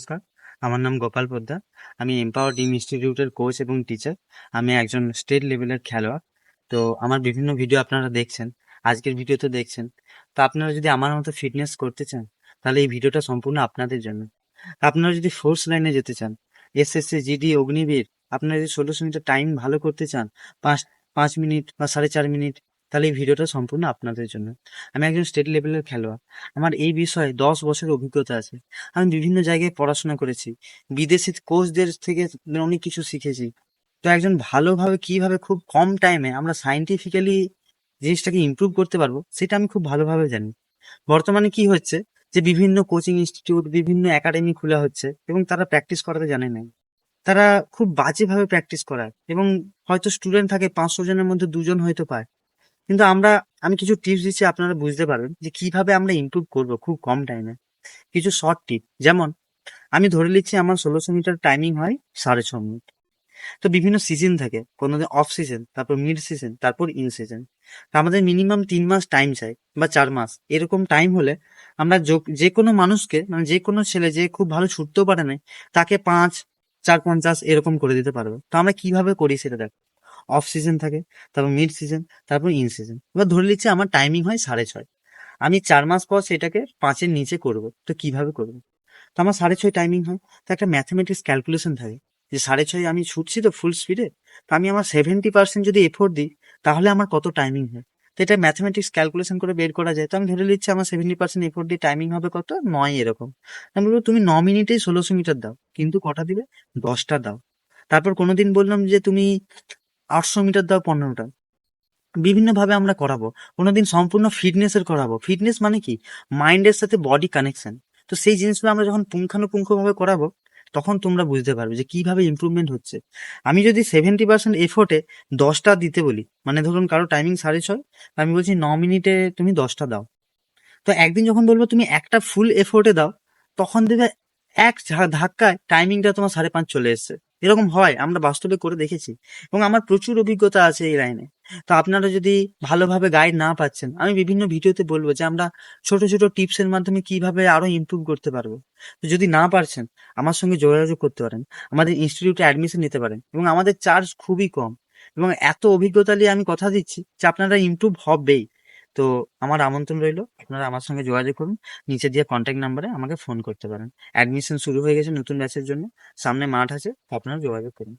নমস্কার, আমার নাম গোপাল পোদ্দার। আমি এম্পাওয়ার টিম ইনস্টিটিউটের কোচ এবং টিচার। আমি একজন স্টেট লেভেলের খেলোয়াড়। তো আমার বিভিন্ন ভিডিও আপনারা দেখছেন, আজকের ভিডিওতে দেখছেন। তো আপনারা যদি আমার মতো ফিটনেস করতে চান, তাহলে এই ভিডিওটা সম্পূর্ণ আপনাদের জন্য। আপনারা যদি ফোর্স লাইনে যেতে চান, এসএসসি, জিডি, অগ্নিবীর, আপনারা যদি 1600 মিটার টাইম ভালো করতে চান, পাঁচ 5 মিনিট বা 4.5 মিনিট, তাহলে এই ভিডিওটা সম্পূর্ণ আপনাদের জন্য। আমি একজন স্টেট লেভেলের খেলোয়াড়। আমার এই বিষয়ে 10 বছরের অভিজ্ঞতা আছে। আমি বিভিন্ন জায়গায় পড়াশোনা করেছি, বিদেশি কোচদের থেকে অনেক কিছু শিখেছি। তো একজন ভালোভাবে কিভাবে খুব কম টাইমে আমরা সাইন্টিফিক্যালি জিনিসটাকে ইমপ্রুভ করতে পারবো, সেটা আমি খুব ভালোভাবে জানি। বর্তমানে কি হচ্ছে, যে বিভিন্ন কোচিং ইনস্টিটিউট, বিভিন্ন একাডেমি খোলা হচ্ছে এবং তারা প্র্যাকটিস করাতে জানে না। তারা খুব বাজেভাবে প্র্যাকটিস করায় এবং হয়তো স্টুডেন্ট থাকে 500 জনের মধ্যে 2 জন হয়তো পায়। কিন্তু আমি কিছু টিপস দিচ্ছি, আপনারা বুঝতে পারবেন যে কিভাবে আমরা ইমপ্রুভ করবো খুব কম টাইমে। কিছু শর্ট টিপ, যেমন আমি ধরে নিচ্ছি আমার 1600 মিটার টাইমিং হয় 6.5 মিনিট। তো বিভিন্ন সিজন থাকে, কোনোদিন অফ সিজন, তারপর মিড সিজন, তারপর ইন সিজন। তো আমাদের মিনিমাম 3 মাস টাইম চাই বা 4 মাস, এরকম টাইম হলে আমরা যে কোনো মানুষকে, মানে যে কোনো ছেলে যে খুব ভালো ছুটতেও পারে না, তাকে 5, 4, 50 এরকম করে দিতে পারবে। তো আমরা কিভাবে করি সেটা দেখ। অফ সিজন থাকে, তারপর মিড সিজন, তারপর ইন সিজন। এবার ধরে নিচ্ছি আমার টাইমিং হয় 6.5, আমি 4 মাস পর সেটাকে 5-এর নিচে করব। তো কিভাবে করবো? তো আমার 6.5 টাইমিং হয়। তো একটা ম্যাথমেটিক্স ক্যালকুলেশন থাকে যে 6.5 আমি ছুটছি তো ফুল স্পিডে, তো আমি আমার 70% যদি এফোর্ট দিই, তাহলে আমার কত টাইমিং হয়। তো এটা ম্যাথমেটিক্স ক্যালকুলেশন করে বের করা যায়। তো আমি ধরে নিচ্ছি আমার 70% এফোর্ট দিয়ে টাইমিং হবে কত, 9 এরকম। আমি বলবো তুমি 9 মিনিটেই 1600 মিটার দাও, কিন্তু কটা দিবে, 10টা দাও। তারপর কোনোদিন বললাম যে তুমি 800 মিটার দাও, 15টা। বিভিন্ন ভাবে আমরা করাবো। কোনোদিন সম্পূর্ণ ফিটনেসের করাবো। ফিটনেস মানে কি, মাইন্ডের সাথে বডি কানেকশন। তো সেই জিনিসগুলো আমরা যখন পুঙ্খানুপুঙ্খ ভাবে করাবো, তখন তোমরা বুঝতে পারবে যে কিভাবে ইমপ্রুভমেন্ট হচ্ছে। আমি যদি 70% এফোর্টে 10টা দিতে বলি, মানে ধরুন কারো টাইমিং 6.5, আমি বলছি 9 মিনিটে তুমি 10টা দাও। তো একদিন যখন বলবো তুমি একটা ফুল এফোর্টে দাও, তখন দেখবে এক ধাক্কায় টাইমিংটা তোমার 5.5 চলে এসছে। এরকম হয়, আমরা বাস্তবে করে দেখেছি এবং আমার প্রচুর অভিজ্ঞতা আছে এই লাইনে। তো আপনারা যদি ভালোভাবে গাইড না পাচ্ছেন, আমি বিভিন্ন ভিডিওতে বলবো যে আমরা ছোট ছোট টিপসের মাধ্যমে কিভাবে আরো ইমপ্রুভ করতে পারবো। তো যদি না পারছেন, আমার সঙ্গে যোগাযোগ করতে পারেন, আমাদের ইনস্টিটিউটে অ্যাডমিশন নিতে পারেন এবং আমাদের চার্জ খুবই কম। এবং এত অভিজ্ঞতা নিয়ে আমি কথা দিচ্ছি যে আপনারা ইমপ্রুভ হবেই। তো আমার আমন্ত্রণ রইলো, আপনারা আমার সঙ্গে যোগাযোগ করুন। নিচে দিয়ে কন্ট্যাক্ট নাম্বারে আমাকে ফোন করতে পারেন। অ্যাডমিশন শুরু হয়ে গেছে নতুন ব্যাচের জন্য, সামনে মাঠ আছে, তো আপনারা যোগাযোগ করুন।